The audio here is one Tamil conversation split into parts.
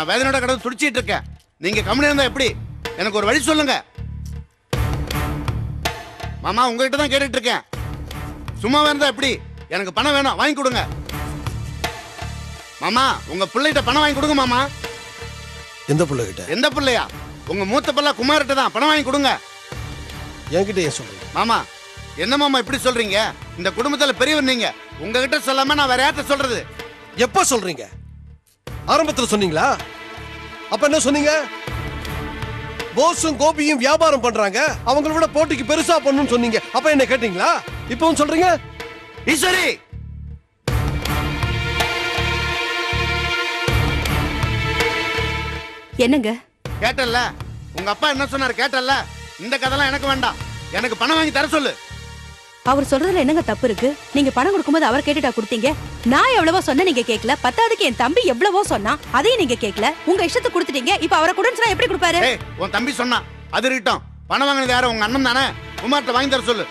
நான் வேதனையோட கடந்து துடிச்சிட்டு இருக்கேன். நீங்க கம்முனு இருந்தா எப்படி? எனக்கு ஒரு வழி சொல்லுங்க மாமா. உங்ககிட்ட தான் கேட்டுட்டு இருக்கேன். சும்மா இருந்தா எப்படி? எனக்கு பணம் வேணும், வாங்கி கொடுங்க மாமா. உங்க பிள்ளைகிட்ட பணம் வாங்கி கொடுங்க மாமா. எந்த பிள்ளைகிட்ட? எந்த பிள்ளையா? உங்க மூத்த பிள்ளை குமார்கிட்ட தான். பணம் வாங்கி கொடுங்க. என்கிட்ட ஏன் சொல்றீங்க மாமா? என்ன மாமா இப்படி சொல்றீங்க? இந்த குடும்பத்துல பெரியவர் நீங்க. உங்ககிட்ட சொல்லாம நான் வேற யார்கிட்ட சொல்றது? எப்ப சொல்றீங்க? ஆரம்பத்துல சொன்னீங்களா? அப்ப என்ன சொன்னீங்க? போஸும் கோபியும் வியாபாரம் பண்றாங்க, அவங்கள விட போட்டிக்கு பெருசா பண்ணணும்னு சொன்னீங்க. அப்ப என்ன கேட்டீங்களா? இப்பவும் சொல்றீங்க? ஈஸ்வரி, என்னங்க கேட்டல்ல? உங்க அப்பா என்ன சொன்னாரு கேட்டல்ல? இந்த கதைலாம் எனக்கு வேண்டாம். எனக்கு பணம் வாங்கி தர சொல்லு. அவர் சொல்றதுல என்னங்க தப்பு இருக்கு? நீங்க பணம் கொடுக்கும்போது அவர் கேட்டுட்டா கொடுத்தீங்க? நான் எவ்வளவோ சொன்ன நீங்க கேட்கல. பத்தாவதுக்கு என் தம்பி எவ்வளவோ சொன்னா, அதையும் நீங்க கேட்கல. உங்க இஷ்டத்துக்கு கொடுத்துட்டீங்க. இப்ப அவரை கூட சொன்னா எப்படி கொடுப்பாரு? ஏய், உன் தம்பி சொன்னா அது இருக்கட்டும். பணம் வாங்கினது யாரு? உங்க அண்ணன் தானே. குமார்ட்ட வாங்கி தர சொல்லு.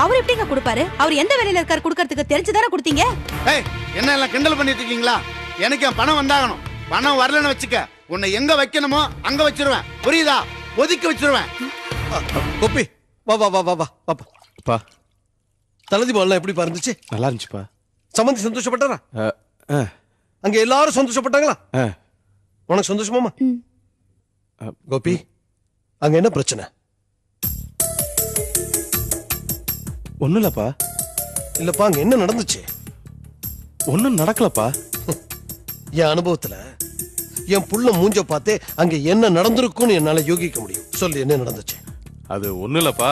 அவர் எப்படிங்க கொடுப்பாரு? அவர் எந்த வேலையில இருக்காரு? கொடுக்கறதுக்கு தெரிஞ்சுதானே கொடுத்தீங்க. ஏய், என்ன எல்லாம் கிண்டல் பண்ணிட்டு இருக்கீங்களா? எனக்கு என் பணம் வந்தாகணும். பணம் வரலன்னு வச்சுக்க, உன்னை எங்க வைக்கணுமோ அங்க வச்சிருவேன். புரியுதா? ஒதுக்கி வச்சிருவேன். கோபி, வா வா வா வா வா பாப்பா. பா, தலதிபாலாம் எப்படி இருந்துச்சு? நல்லா இருந்துச்சுப்பா. சம்பந்தி சந்தோஷப்பட்டாரா? அங்க எல்லாரும் சந்தோஷப்பட்டாங்களா? உனக்கு சந்தோஷமாமா? கோபி, அங்க என்ன பிரச்சனை? ஒண்ணும் இல்லப்பா. இல்லப்பா, அங்க என்ன நடந்துச்சு? ஒண்ணும் நடக்கலப்பா. என் அனுபவத்துல என் புள்ள மூஞ்ச பார்த்தே அங்க என்ன நடந்திருக்கும்னு என்னால யோகிக்க முடியும். சொல்லு, என்ன நடந்துச்சு? அது ஒண்ணும் இல்லப்பா.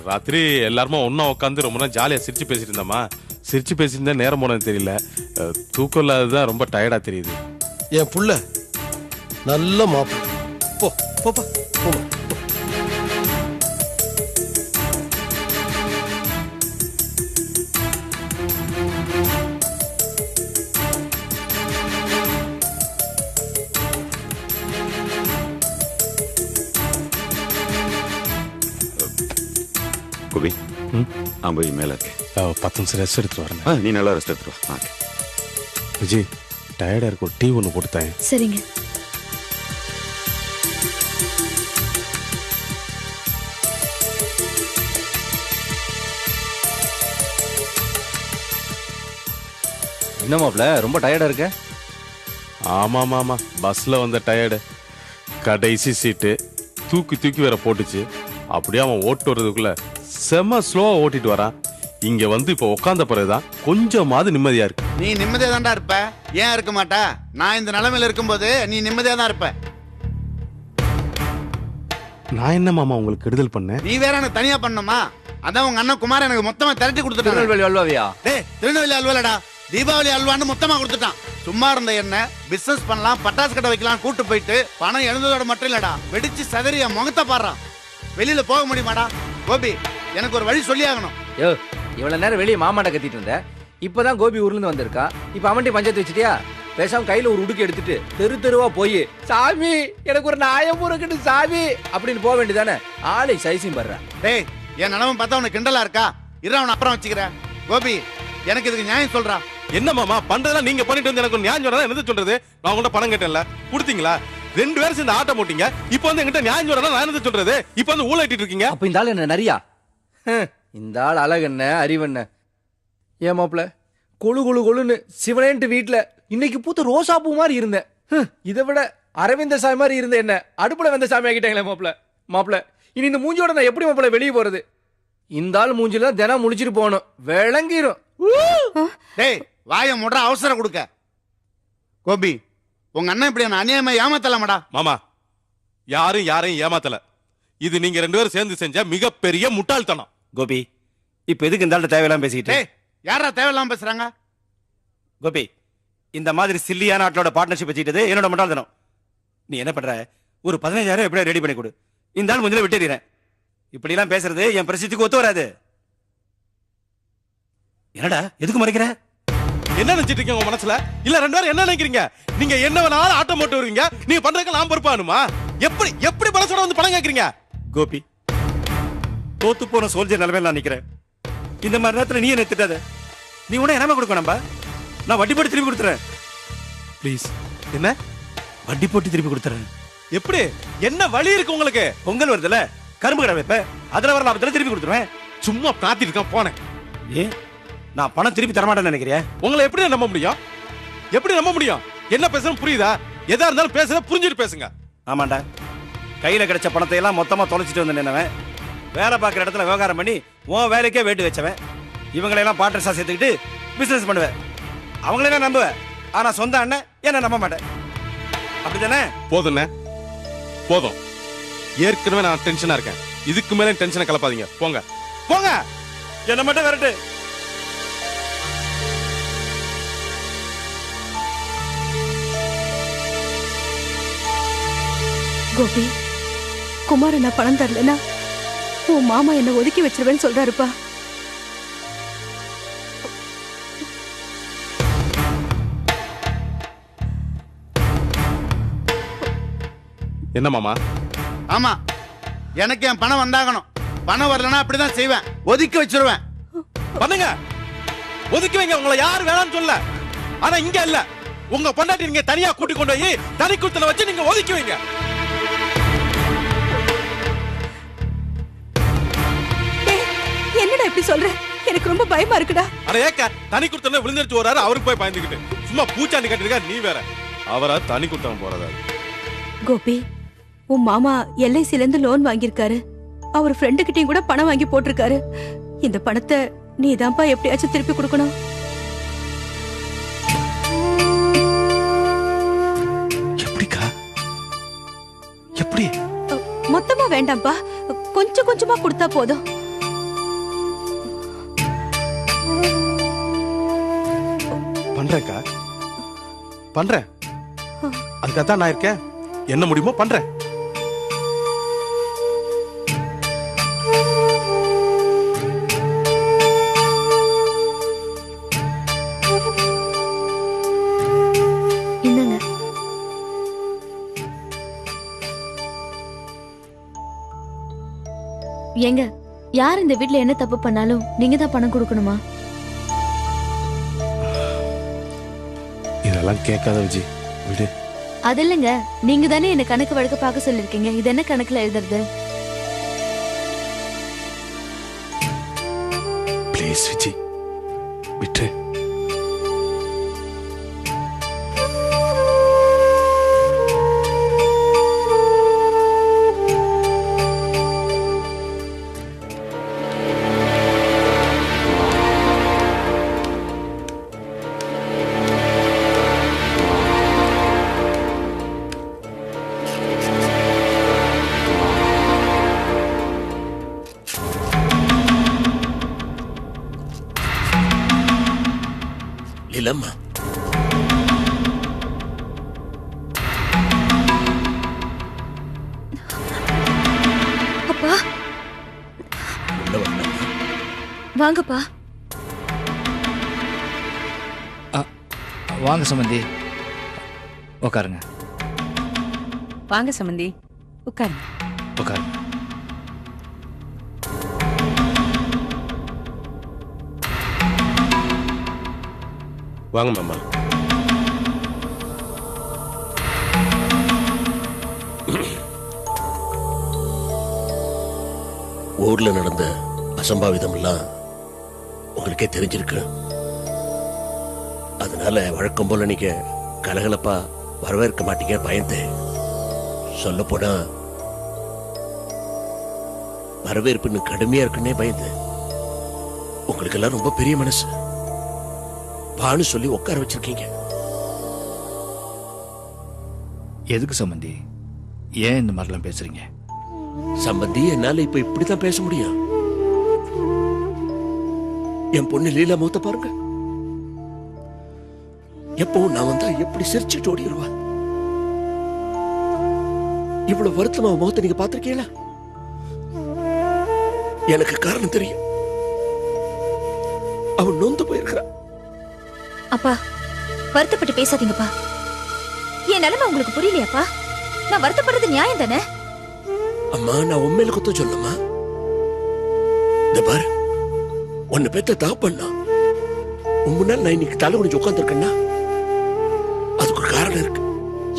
ராத்திரி எல்லாருமா ஒன்னா உட்காந்து ரொம்ப நேரம் ஜாலியா சிரிச்சு பேசிட்டு இருந்தோமா. சிரிச்சு பேசியிருந்தா நேரம் போனது தெரியல. தூக்கம் இல்லாததான் ரொம்ப டயர்டா தெரியுது. என் புள்ள நல்ல மாப்பிள்ளை. போ போப்பா, போமா. கோபி, நான் போய் மேல இருக்கேன். 10 நிமிஷம் ரெஸ்ட் எடுத்துட்டு வரேன். நீ நல்லா ரெஸ்ட் எடுத்துட்டு வா. விஜய், டயர்டா இருக்கும், டீ ஒன்று போட்டுத்தாங்க. சரிங்க. என்ன மாப்ள, ரொம்ப டயர்டா இருக்க? ஆமா, பஸ்ல வந்த டயர்டு. கடைசி சீட்டு தூக்கி தூக்கி வேற போட்டுச்சு. அப்படியே அவன் ஓட்டு வர்றதுக்குள்ள செம ஸ்லோவா ஓட்டிட்டு வரான். இங்க வந்து இப்ப உட்கார்ந்த பிறகுதான் கொஞ்சமாவது நிம்மதியா இருக்கு. நீ நிம்மதியா தான்டா இருப்ப. ஏன் இருக்க மாட்டா? நான் இந்த நிலைமையில இருக்கும்போது நீ நிம்மதியா தான் இருப்ப. நான் என்ன மாமா உங்களுக்கு கெடுதல் பண்ணேன்? நீ வேற எனக்கு தனியா பண்ணணுமா? அதான் உங்க அண்ணன் குமார் எனக்கு மொத்தமா திரட்டி கொடுத்துட்டான். திருநெல்வேலி அல்வாவியா? டேய், திருநெல்வேலி அல்வாலடா, தீபாவளி அல்வான்னு மொத்தமா கொடுத்துட்டான். சும்மா இருந்த என்ன பிசினஸ் பண்ணலாம், பட்டாசு கடை வைக்கலாம் கூட்டு போயிட்டு பணம் எழுந்ததோட மட்டும் இல்லடா, வெடிச்சு சதறிய முகத்தை பாடுறான். வெளியில போக முடியுமாடா? கோபி, எனக்கு ஒரு வழி சொல்லி ஆகணும். யோ, இவ்வளவு நேரம் வெளியே மாமாட்ட கத்திட்டு இருந்த. இப்பதான் கோபி ஊர்ல இருந்து வந்திருக்கான். இப்ப அவன்கிட்ட பஞ்சாயத்து வச்சிட்டியா? பேசாம கையில ஒரு உடுக்கு எடுத்துட்டு தெரு தெருவா போய், சாமி எனக்கு ஒரு நாயம் இருக்குன்னு சாமி அப்படின்னு போக வேண்டியதானே? ஆளை சைசியும் படுற. டேய், என் நிலமை பார்த்தா உனக்கு கிண்டலா இருக்கா? இரு, அவனை அப்புறம் வச்சுக்கிறேன். கோபி, எனக்கு இதுக்கு நியாயம் சொல்றா. என்ன மாமா பண்றதெல்லாம் நீங்க பண்ணிட்டு வந்து எனக்கு நியாயம் சொல்றதா என்ன சொல்றது? நான் உங்கள்ட்ட பணம் கேட்டேன்ல, கொடுத்தீங்களா? 2 பேரும் சேர்ந்து ஆட்டம் போட்டீங்க. இப்ப வந்து என்கிட்ட நியாயம் சொல்றதா நான் என்ன சொல்றது? இப்ப வந்து ஊழலிட்டு இருக்கீங்க. அப்ப இந்த ஆள் என்ன நரியா? இந்த ஆள் அழகென்ன அறிவென்ன? ஏன் மாப்ள, கொழு கொழு கொழுன்னு சிவனேன்ட்டு வீட்டுல இன்னைக்கு பூத்த ரோசா பூ மாதிரி இருந்தேன். இதை விட அரவிந்த சாமி மாதிரி இருந்த என்ன அடுப்புல வந்த சாமி ஆகிட்டாங்களே மாப்ள. இனி இந்த மூஞ்சியோட நான் எப்படி மாப்ள வெளியே போறது? இந்த ஆள் மூஞ்சில தினம் முடிச்சிட்டு போகணும், விளங்கிரும். டேய், வாய முடுற அவசரம் கொடுக்க. கோபி, உங்க அண்ணன் இப்படி அநியாயமா ஏமாத்தலாமடா. மாமா, யாரையும் ஏமாத்தல. இது நீங்க 2 பேரும் சேர்ந்து செஞ்ச மிகப்பெரிய முட்டாள்தனம். கோபி, இப்ப எதுக்கு இந்த ஆள்கிட்ட தேவையில்லாம பேசிக்கிட்டு? டேய், யாரா தேவையில்லாம பேசுறாங்க? கோபி, இந்த மாதிரி சில்லியான ஆட்களோட பார்ட்னர்ஷிப் வச்சுக்கிட்டது என்னோட முட்டாள்தனம். நீ என்ன பண்ற? ஒரு 15,000 எப்படியா ரெடி பண்ணி கொடு. இந்த ஆள் முஞ்சில விட்டுறேன். இப்படி எல்லாம் பேசுறது என் பிரசித்திக்கு ஒத்து வராது. என்னடா எதுக்கு மறைக்கிற? என்ன நினைச்சிட்டு இருக்கீங்க உங்க மனசுல? இல்ல 2 பேரும் என்ன நினைக்கிறீங்க? நீங்க என்ன வேணாலும் ஆட்டம் போட்டு வருவீங்க. நீங்க பண்றதுக்கு நான் பொறுப்பானுமா? எப்படி பணத்தோட வந்து பணம் கேக்குறீங்க? கோபி, தோத்து போன சோல்ஜர் நிலைமையில நான் நிக்கிறேன். இந்த மாதிரி நேரத்துல நீ என்ன திட்டாத. நீ உடனே என்ன கொடுக்க நம்ப, நான் வட்டி போட்டு திரும்பி கொடுத்துறேன். ப்ளீஸ் என்ன வட்டி போட்டு திருப்பி கொடுத்துறேன். எப்படி என்ன வழி இருக்கு உங்களுக்கு? பொங்கல் வருதுல, கரும்பு கடை வைப்பேன், அதுல வர லாபத்துல திருப்பி கொடுத்துருவேன். சும்மா பிரார்த்திட்டு இருக்கான் போனேன். ஏன் நான் பணம் திருப்பி தரமாட்டேன்னு நினைக்கிறேன்? உங்களை எப்படி நம்ப முடியும்? எப்படி நம்ப முடியும்? என்ன பேசுறேன்னு புரியுதா? எதா இருந்தாலும் பேசுற புரிஞ்சுட்டு பேசுங்க. ஆமாண்டா, கையில கிடைச்ச பணத்தை எல்லாம் மொத்தமா தொலைச்சிட்டு வந்து நின்னவன், வேலை பார்க்குற இடத்துல விவகாரம் பண்ணி உன் வேலைக்கே வேட்டு வச்சவன், இவங்களையெல்லாம் பார்ட்னர்ஸா சேர்த்துக்கிட்டு பிசினஸ் பண்ணுவேன். அவங்களெல்லாம் நம்புவேன், ஆனா சொந்த அண்ணன் என்ன நம்ப மாட்டேன். அப்படிதானே? போதும்ண்ணே போதும். ஏற்கனவே நான் டென்ஷனா இருக்கேன். இதுக்கு மேல டென்ஷனை கலப்பாதீங்க. போங்க போங்க. என்ன மட்டும் வரட்டு. கோபி, குமார் நான் பணம் தரலனா உன் மாமா என்ன ஒதுக்கி வச்சிருவேன்னு சொல்றாருப்பா. என்ன மாமா? ஆமா, எனக்கு என் பணம் வந்தாகணும். பணம் வரலன்னா அப்படிதான் செய்வேன், ஒதுக்கி வச்சிருவேன். பண்ணுங்க, ஒதுக்கி வைங்க. உங்களை யாரு வேணாம்னு சொல்ல. ஆனா இங்க இல்ல, உங்க பொண்டாட்டி நீங்க தனியா கூட்டி கொண்டு போய் தனி குத்துல வச்சு நீங்க ஒதுக்கி வைங்க. என்னடா இப்படி சொல்ற? எனக்கு ரொம்ப பயமா இருக்குடா. அட ஏக்க, தனி குத்துல விழுந்துருச்சு வராரு, அவருக்கு போய் பயந்துக்கிட்டு சும்மா பூச்சாண்டி கட்டிருக்கா. நீ வேற, அவரா தனி குத்தம் போறதா? கோபி, உன் மாமா எல்ஐசில இருந்து லோன் வாங்கியிருக்காரு. அவர் ஃப்ரெண்டு கிட்டயும் கூட பணம் வாங்கி போட்டிருக்காரு. இந்த பணத்தை நீ தான்ப்பா எப்படியாச்சும் திருப்பி கொடுக்கணும். எப்படிக்கா? எப்படி? மொத்தமா வேண்டாம்ப்பா, கொஞ்சம் கொஞ்சமா கொடுத்தா போதும். பண்றேன்க்கா, பண்றேன். அதுக்காகத்தான் நான் இருக்கேன். என்ன முடியுமோ பண்றேன். என்னங்க? ஏங்க, யார் இந்த வீட்ல என்ன தப்பு பண்ணாலும் நீங்க தான் பணம் கொடுக்கணுமா? இதெல்லாம் கேட்காத விஜி, விடு. அது இல்லைங்க, நீங்க தானே என்ன கணக்கு வழக்கு பார்க்க சொல்லிருக்கீங்க. இது என்ன கணக்குல எழுதுறது? ப்ளீஸ் விஜி, விட்டு. இல்லம்மா, அப்பா வாங்கப்பா. வாங்க சம்பந்தி, உட்காருங்க. வாங்க சம்பந்தி, உட்காருங்க. உட்காருங்க. வாங்க மாமா. ஊர்ல நடந்த அசம்பாவிதம் எல்லாம் உங்களுக்கே தெரிஞ்சிருக்கு. அதனால வழக்கம் போல நீங்க கலகலப்பா வரவேற்க மாட்டீங்க பயந்தேன். சொல்ல போனா வரவேற்பு இன்னும் கடுமையா இருக்குன்னே பயந்தேன். உங்களுக்கு எல்லாம் ரொம்ப பெரிய மனசு. பானு சொல்லி உட்கார வச்சிருக்கீங்க. எதுக்கு சம்பந்தி, ஏன் இந்த மாதிரிலாம் பேசுறீங்க? சம்பந்தி, என்னால இப்ப இப்படித்தான் பேச முடியும். என் பொண்ணு லீலா முகத்தை பாருங்க. எப்பவும் நான் வந்தா எப்படி சிரிச்சுட்டு ஓடிடுவா. இவ்வளவு வருத்தமா முகத்தை நீங்க பாத்திருக்கீங்களா? எனக்கு காரணம் தெரியும். அவன் நொந்து போயிருக்கிறா. அப்பா, வருத்தப்பட்டு பேசாதீங்கப்பா. என் நிலைமை உங்களுக்கு புரியலையாப்பா? நான் வருத்தப்படுறது நியாயம் தானே? அம்மா, நான் உண்மையில குத்தம் சொல்லமா? இந்த பாரு, உன்னை பெத்த தாப்பண்ணா உன் முன்னால் நான் இன்னைக்கு தலை குடிச்சு உட்காந்துருக்கேன்னா அதுக்கு ஒரு காரணம் இருக்கு.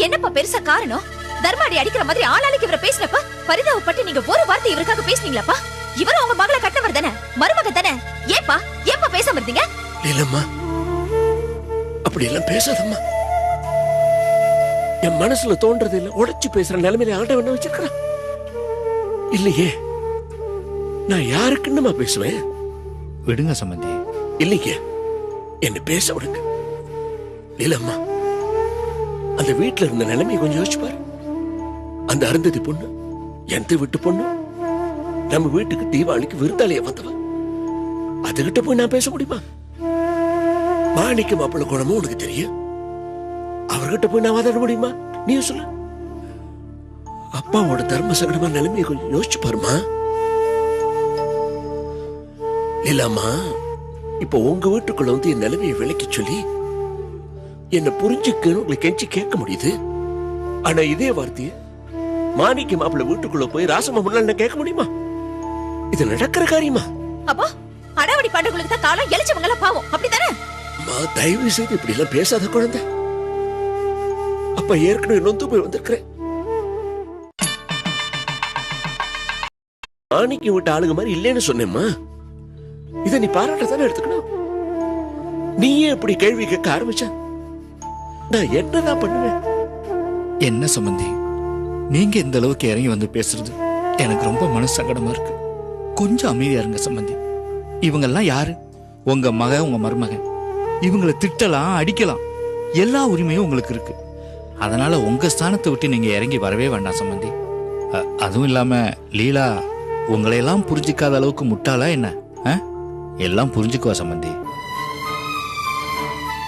என்னப்பா பெருசா காரணம்? தர்மாடி அடிக்கிற மாதிரி ஆளாளுக்கு இவரை பேசினப்ப பரிதாபப்பட்டு நீங்க ஒரு வார்த்தை இவருக்காக பேசுனீங்களாப்பா? இவரும் உங்க மகளை கட்டவர் தானே, மருமக தானே, ஏப்பா பேசாம இருந்தீங்க? இல்லம்மா, அப்படி எல்லாம் பேசாதம்மா. என் மனசுல தோன்றது இல்ல உடைச்சு பேசுற நிலைமையில ஆண்டவன் என்ன வச்சிருக்கான் இல்லையே. நான் யாருக்குன்னுமா பேசுவேன்? விடுங்க சம்பந்தி. இல்லைங்க, என்ன பேச விடுங்க. இல்லம்மா, அந்த வீட்டுல இருந்த நிலைமையை கொஞ்சம் யோசிச்சு பாரு. அந்த அருந்ததி பொண்ணு, எந்த வீட்டு பொண்ணு, நம்ம வீட்டுக்கு தீபாவளிக்கு விருந்தாளிய வந்தவ. அதுகிட்ட போய் நான் பேச முடியுமா? மாணிக்க மாப்பிள்ள குணமும் உனக்கு தெரியும். அவர்கிட்ட போய் நான் வாதாட முடியுமா? நீ சொல்லு. அப்பாவோட தர்ம சங்கடமா நிலைமையை கொஞ்சம் யோசிச்சு பாருமா. இல்லம்மா, இப்ப உங்க வீட்டுக்குள்ள வந்து என் நிலைமையை விளக்கி சொல்லி என்ன புரிஞ்சுக்கணும் உங்களை கெஞ்சி கேட்க முடியுது. ஆனா இதே வார்த்தைய மாணிக்க மாப்பிள்ள வீட்டுக்குள்ள போய் ராசம்மா முன்னால கேட்க முடியுமா? இது நடக்கிற காரியமா? அப்போ அடாவடி பண்றவங்களுக்கு தான் காலம், எலிச்சவங்க எல்லாம் பாவம், அப்படித்தானே? தயவு செய்து இப்படி எல்லாம் பேசாத குழந்தை. அப்ப ஏற்கனவே நொந்து போய் வந்திருக்கிறேன். மாணிக்க விட்ட ஆளுங்க மாதிரி இல்லைன்னு சொன்னேம்மா. இத நீ பாராட்டத்தானே எடுத்துக்கணும். நீயே இப்படி கேள்வி கேட்க ஆரம்பிச்சா நான் என்னதான் பண்ணுவேன்? என்ன சம்பந்தி, நீங்க இந்த அளவுக்கு இறங்கி வந்து பேசுறது எனக்கு ரொம்ப மனசு சங்கடமா இருக்கு. கொஞ்சம் அமைதியா இருங்க சம்பந்தி. இவங்கெல்லாம் யாரு? உங்க மக, உங்க மருமகன். இவங்களை திட்டலாம், அடிக்கலாம், எல்லா உரிமையும் உங்களுக்கு இருக்கு. அதனால உங்க ஸ்தானத்தை விட்டு நீங்க இறங்கி வரவே வேண்டாம் சம்பந்தி. அதுவும் இல்லாம லீலா உங்களையெல்லாம் புரிஞ்சிக்காத அளவுக்கு முட்டாளா என்ன? எல்லாம் புரிஞ்சுக்குவா சம்பந்தி.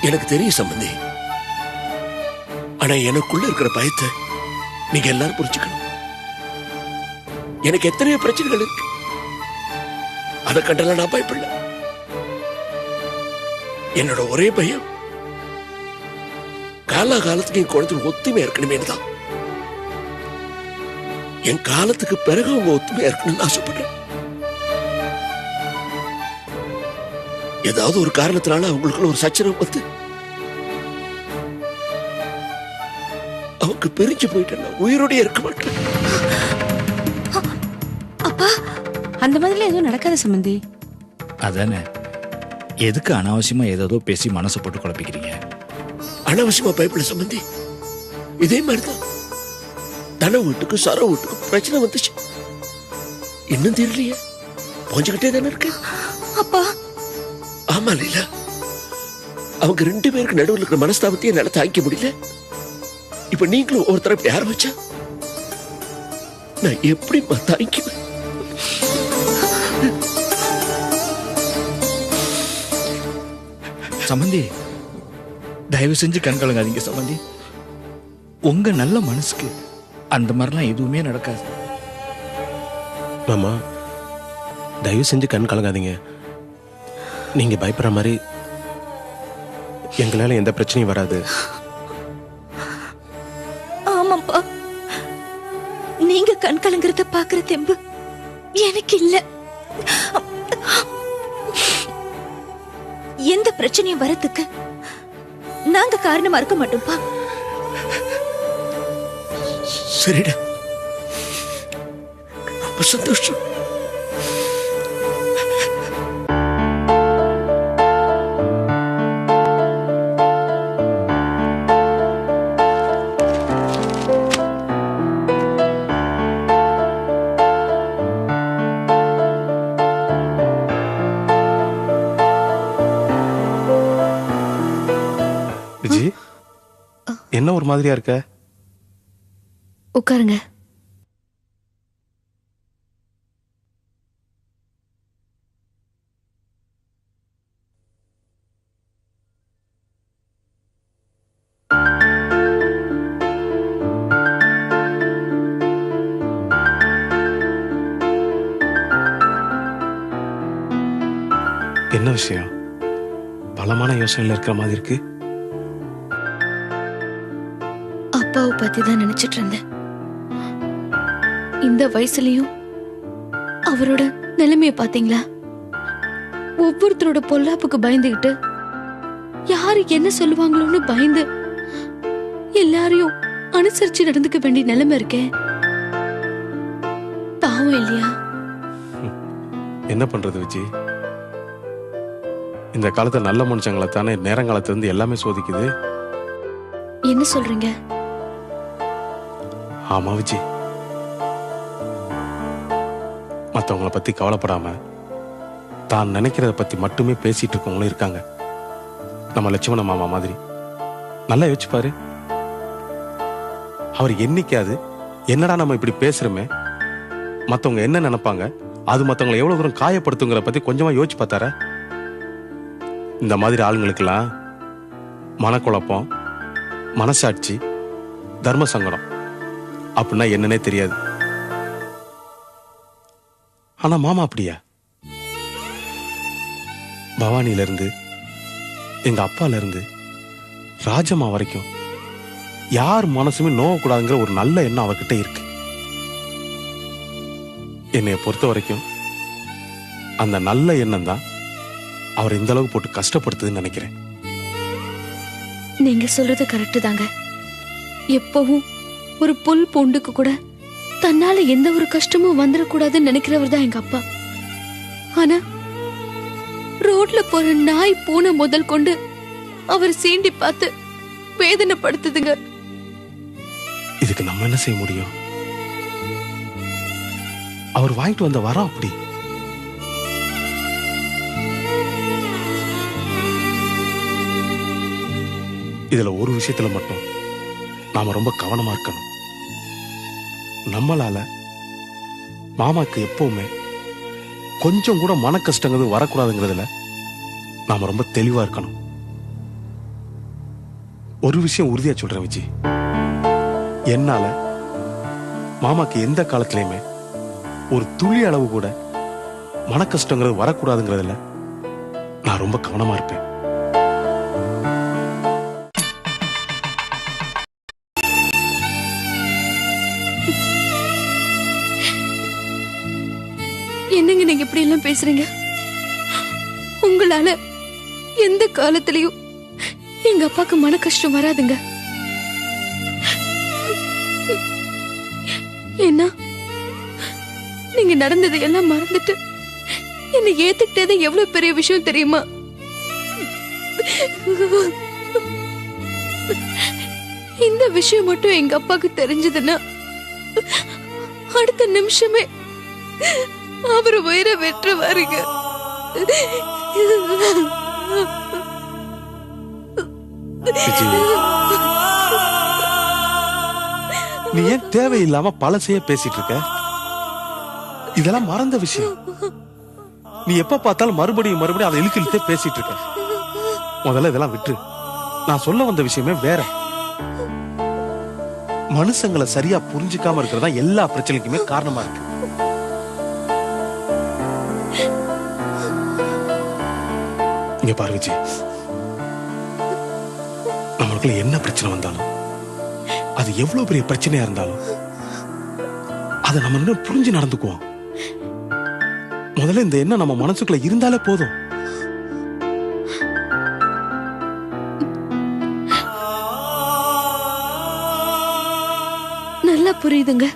எனக்கு தெரியும் சம்பந்தி. ஆனா எனக்குள்ள இருக்கிற பயத்தை நீங்க எல்லாரும் புரிஞ்சுக்கணும். எனக்கு எத்தனையோ பிரச்சனைகள் இருக்கு. அதை கண்டெல்லாம் நான் பயப்படல. என்னோட ஒரே பயம் காலத்துக்கு என் குழந்தை ஒத்துமையா இருக்கணுமே தான். என் காலத்துக்கு பிறகு அவங்க ஒத்துமையா இருக்கணும்னு ஆசைப்படுறேன். ஏதாவது ஒரு காரணத்தினால அவங்களுக்குள்ள ஒரு சச்சரவு வந்து அவங்க பிரிஞ்சு போயிட்டேன், உயிரோடய இருக்க மாட்டேன். அப்பா, அந்த மாதிரி எதுவும் நடக்காத சம்பந்தி. அதானே, எதுக்கு அனாவசியமா ஏதோ பேசி மனசை போட்டு குழப்பிக்கிறீங்க? அனாவசியமா பயப்பட சம்பந்தி. இதே மாதிரிதான் தன வீட்டுக்கும் சர வீட்டுக்கும் பிரச்சனை வந்துச்சு. இன்னும் தெரியலையே, போஞ்சுக்கிட்டே தானே இருக்கு. அப்பா, ஆமா லீலா, அவங்க 2 பேருக்கு நடுவில் இருக்கிற மனஸ்தாபத்தையே என்னால தாங்கிக்க முடியல. இப்ப நீங்களும் ஒருத்தர இப்படி ஆரம்பிச்சா நான் எப்படி தாங்கிக்குவேன்? சம்பந்தி, தயவு செஞ்சு கண் கலங்காதீங்க சம்பந்தி. உங்க நல்ல மனசுக்கு அந்த மாதிரிலாம் எதுவுமே நடக்காது. மாமா, தயவு செஞ்சு கண் கலங்காதீங்க. நீங்க பயப்படுற மாதிரி எங்களால எந்த பிரச்சனையும் வராது. ஆமாப்பா, நீங்க கண் கலங்குறத பாக்குற தெம்பு எனக்கு இல்ல. எந்த பிரச்சனையும் வரதுக்கு நாங்க காரணமா இருக்க மாட்டோம்ப்பா. சரிடா, ரொம்ப சந்தோஷம். விஜி, என்ன ஒரு மாதிரியா இருக்க? உட்காருங்க. என்ன விஷயம்? பலமான யோசனையில இருக்கிற மாதிரி இருக்கு. அப்பாவை பத்தி தான் நினைச்சிட்டு இருந்தேன். இந்த வயசுலயும் அவரோட நிலைமைய பாத்தீங்களா? ஒவ்வொருத்தரோட பொல்லாப்புக்கு பயந்துகிட்டு, யாரு என்ன சொல்லுவாங்களோன்னு பயந்து எல்லாரையும் அனுசரிச்சு நடந்துக்க வேண்டிய நிலைமை இருக்கேன். பாவம் இல்லையா? என்ன பண்றது விஜி? இந்த காலத்துல நல்ல மனுஷங்களை தானே நேரங்காலத்துல இருந்து எல்லாமே சோதிக்குது. என்ன சொல்றீங்க? ஆமா விஜி, மத்தவங்கள பத்தி கவலைப்படாம தான் நினைக்கிறத பத்தி மட்டுமே பேசிட்டு இருக்கவங்களும் இருக்காங்க. நம்ம லட்சுமண மாமா மாதிரி. நல்லா யோசிச்சு பாரு. அவர் என்னைக்காது என்னடா நம்ம இப்படி பேசுறோமே, மத்தவங்க என்ன நினைப்பாங்க, அது மத்தவங்களை எவ்வளவு தூரம் காயப்படுத்துங்கிற பத்தி கொஞ்சமா யோசிச்சு பார்த்தார? இந்த மாதிரி ஆளுங்களுக்கெல்லாம் மனக்குழப்பம், மனசாட்சி, தர்ம சங்கடம் அப்படின்னா என்னன்னே தெரியாது. ஆனா மாமா அப்படியா? பவானில இருந்து, எங்க அப்பால இருந்து, ராஜம்மா வரைக்கும் யார் மனசுமே நோவக்கூடாதுங்கிற ஒரு நல்ல எண்ணம் அவர்கிட்ட இருக்கு. என்னைய பொறுத்த வரைக்கும் அந்த நல்ல எண்ணம் தான் அவர் இந்த அளவுக்கு போட்டு கஷ்டப்படுத்துதுன்னு நினைக்கிறேன். நீங்க சொல்றது கரெக்ட் தாங்க. எப்பவும் ஒரு புல் பூண்டுக்கு கூட தன்னால எந்த ஒரு கஷ்டமும் வந்துடக்கூடாதுன்னு நினைக்கிறவர் தான் எங்க அப்பா. ஆனா ரோட்ல போற நாய் பூனை முதல் கொண்டு அவர் சீண்டி பார்த்து வேதனைப்படுத்துதுங்க. இதுக்கு நம்ம என்ன செய்ய முடியும்? அவர் வாங்கிட்டு வந்த வரம் அப்படி. இதுல ஒரு விஷயத்துல மட்டும் நாம ரொம்ப கவனமா இருக்கணும். நம்மளால மாமாக்கு எப்பவுமே கொஞ்சம் கூட மன கஷ்டங்கிறது வரக்கூடாதுங்கிறதுல நாம ரொம்ப தெளிவா இருக்கணும். ஒரு விஷயம் உறுதியா சொல்றேன் விஜி, என்னால மாமாக்கு எந்த காலத்திலயுமே ஒரு துளி அளவு கூட மன கஷ்டங்கிறது வரக்கூடாதுங்கிறதுல நான் ரொம்ப கவனமா இருப்பேன். என்னங்க நீங்க இப்படி எல்லாம் பேசுறீங்க? உங்களால எந்த காலத்திலயும் எங்க அப்பாக்கு மன கஷ்டம் வராதுங்க. என்ன நீங்க நடந்தது எல்லாம் மறந்துட்டு என்னை ஏத்துக்கிட்டது எவ்வளவு பெரிய விஷயம் தெரியுமா? இந்த விஷயம் மட்டும் எங்க அப்பாக்கு தெரிஞ்சதுன்னா அடுத்த நிமிஷமே அவர் உயிரை வெற்றுவாருங்க. நீ ஏன் தேவையில்லாம பழசையே பேசிட்டு இருக்க? இதெல்லாம் மறந்த விஷயம். நீ எப்ப பார்த்தாலும் மறுபடியும் மறுபடியும் அதை இழுத்தே பேசிட்டு இருக்க. முதல்ல இதெல்லாம் விட்டு. நான் சொல்ல வந்த விஷயமே வேற. மனுஷங்களை சரியா புரிஞ்சுக்காம இருக்கிறதா எல்லா பிரச்சனைக்குமே காரணமா இருக்கு. இங்க பாரு விஜய், நம்மளுக்குள்ள என்ன பிரச்சனை வந்தாலும், அது எவ்வளவு பெரிய பிரச்சனையா இருந்தாலும் அதை நம்ம இன்னும் புரிஞ்சு நடந்துக்குவோம். முதல்ல இந்த எண்ணம் நம்ம மனசுக்குள்ள இருந்தாலே போதும். நல்லா புரியுதுங்க.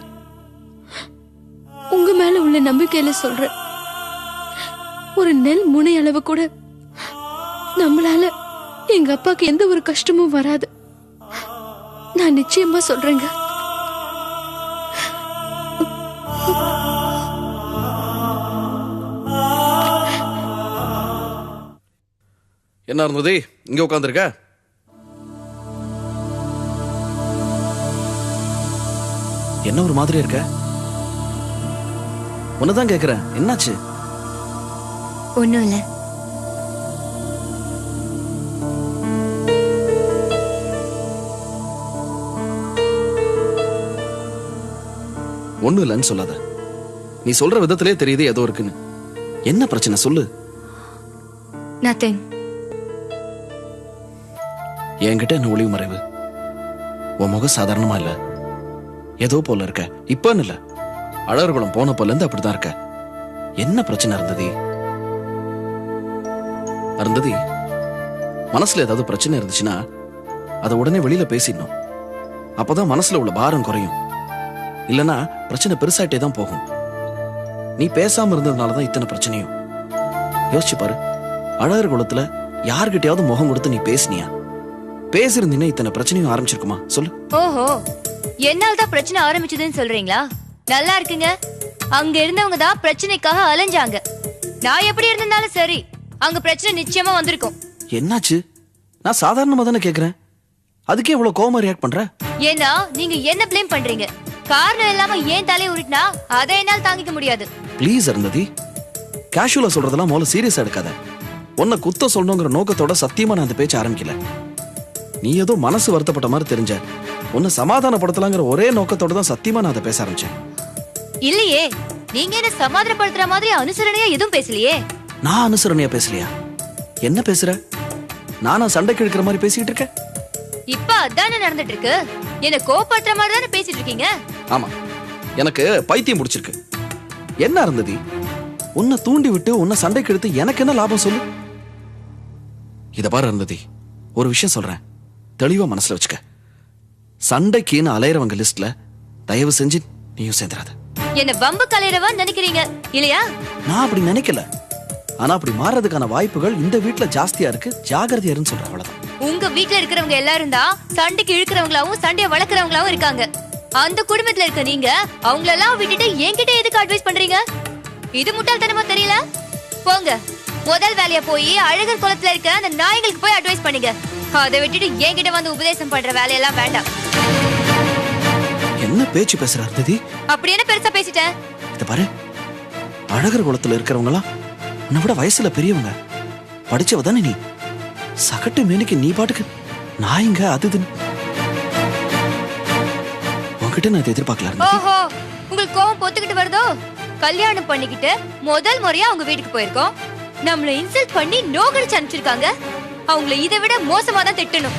உங்க மேல உள்ள நம்பிக்கையில சொல்றேன். ஒரு நெல் முனை அளவு கூட நம்மளால எங்க அப்பாக்கு எந்த ஒரு கஷ்டமும் வராது. நான் நிச்சயமா சொல்றேங்க. என்ன இருந்தது இங்க உட்காந்துருக்க? என்ன ஒரு மாதிரி இருக்க? ஒண்ணுதான் கேக்குறேன், என்னாச்சு? ஒண்ணும் இல்ல. ஒண்ணும் இல்லைன்னு சொல்லாத. நீ சொல்ற விதத்திலே தெரியுது ஏதோ இருக்குன்னு. என்ன பிரச்சனை சொல்லு. நத்திங். என்கிட்ட என்ன ஒளிவு மறைவு? உன் முகம் சாதாரணமா இல்ல, ஏதோ போல இருக்க. இப்பன்னு இல்ல, அழகர்குளம் போனப்பல இருந்து அப்படிதான் இருக்க. என்ன பிரச்சனை இருந்தது? மனசுல ஏதாவது பிரச்சனை இருந்துச்சுன்னா அதை உடனே வெளியில பேசிடணும். அப்பதான் மனசுல உள்ள பாரம் குறையும். இல்லனா பிரச்சனை பெருசாயிட்டே தான் போகும். நீ பேசாம இருந்ததுனாலதான் இத்தனை பிரச்சனையும். யோசிச்சு பாரு, அழகர் குளத்துல யார்கிட்டயாவது முகம் கொடுத்து நீ பேசினியா? பேசிருந்தீங்கன்னா இத்தனை பிரச்சனையும் ஆரம்பிச்சிருக்குமா சொல்லு? ஓஹோ, என்னால தான் பிரச்சனை ஆரம்பிச்சதுன்னு சொல்றீங்களா? நல்லா இருக்குங்க. அங்க இருந்தவங்க தான் பிரச்சனைக்காக அலைஞ்சாங்க. நான் எப்படி இருந்தாலும் சரி, அங்க பிரச்சனை நிச்சயமா வந்திருக்கும். என்னாச்சு? நான் சாதாரணமா தானே கேக்குறேன். அதுக்கே இவ்வளவு கோவமா ரியாக்ட் பண்ற? ஏன்னா நீங்க என்ன ப்ளேம் பண்றீங்க. காரணம் இல்லாம ஏன் தலையை உருட்டினா அதை என்னால் தாங்கிக்க முடியாது. ப்ளீஸ் அருந்ததி, கேஷுவலா சொல்றதெல்லாம் முதல்ல சீரியஸா எடுக்காத. உன்னை குத்த சொல்லணுங்கிற நோக்கத்தோட சத்தியமா நான் அந்த பேச்ச ஆரம்பிக்கல. நீ ஏதோ மனசு வருத்தப்பட்ட மாதிரி தெரிஞ்ச, உன்னை சமாதானப்படுத்தலாங்கிற ஒரே நோக்கத்தோட தான் சத்தியமா நான் அதை பேச ஆரம்பிச்சேன். இல்லையே, நீங்க என்ன சமாதானப்படுத்துற மாதிரி அனுசரணையா எதுவும் பேசலையே. நான் அனுசரணையா பேசலையா? என்ன பேசுற? நானா சண்டைக்கு இழுக்கிற மாதிரி பேசிட்டு இருக்கேன்? இப்ப அதானே நடந்துட்டு இருக்கு. என்ன கோபப்படுத்துற மாதிரி தானே பேசிட்டு இருக்கீங்க. ஆமா, எனக்கு பைத்தியம் பிடிச்சிருக்கு. என்ன அருந்ததி, உன்னை தூண்டி விட்டு உன்னை சண்டைக்கு எடுத்து எனக்கு என்ன லாபம் சொல்லு? இத பாரு அருந்ததி, ஒரு விஷயம் சொல்றேன், தெளிவா மனசுல வச்சுக்க. சண்டைக்குன்னு அலையறவங்க லிஸ்ட்ல தயவு செஞ்சு நீயும் சேர்ந்துடாத. என்ன வம்பு கலையறவா நினைக்கிறீங்க இல்லையா? நான் அப்படி நினைக்கல. ஆனா அப்படி மாறதுக்கான வாய்ப்புகள் இந்த வீட்டுல ஜாஸ்தியா இருக்கு. ஜாகிரதையா இருன்னு சொல்றேன், அவ்வளவுதான். உங்க வீட்டுல இருக்கிறவங்க எல்லாரும் தான் சண்டைக்கு இழுக்கிறவங்களாவும் சண்டையை வளர்க்கறவங்களாவும் இருக்காங்க. அந்த குடும்பத்துல இருக்க நீங்க அவங்களெல்லாம் விட்டுட்டு என்கிட்ட எதுக்கு அட்வைஸ் பண்றீங்க? இது முட்டாள்தனமா தெரியல? போங்க, முதல் வேலையா போய் அழகர் குளத்துல இருக்க அந்த நாய்களுக்கு போய் அட்வைஸ் பண்ணுங்க. அதை விட்டுட்டு என்கிட்ட வந்து உபதேசம் பண்ற வேலையெல்லாம் வேண்டாம். என்ன பேச்சு பேசுற அருந்ததி? அப்படி என்ன பெருசா பேசிட்டேன்? இத பாரு, அழகர் குளத்துல இருக்கிறவங்களாம் உன்னை விட வயசுல பெரியவங்க, படிச்சவ தானே நீ. சகட்டு மேனிக்கு நீ பாட்டுக்கு நாய்ங்க அதுன்னு உன்கிட்ட நான் எதிர்பார்க்கல. ஓஹோ, உங்களுக்கு கோவம் பொத்துக்கிட்டு வருதோ? கல்யாணம் பண்ணிக்கிட்டு முதல் முறையா அவங்க வீட்டுக்கு போயிருக்கோம். நம்மள இன்சல்ட் பண்ணி நோகடிச்சு அனுப்பிச்சிருக்காங்க. அவங்கள இதை விட மோசமா தான் திட்டணும்.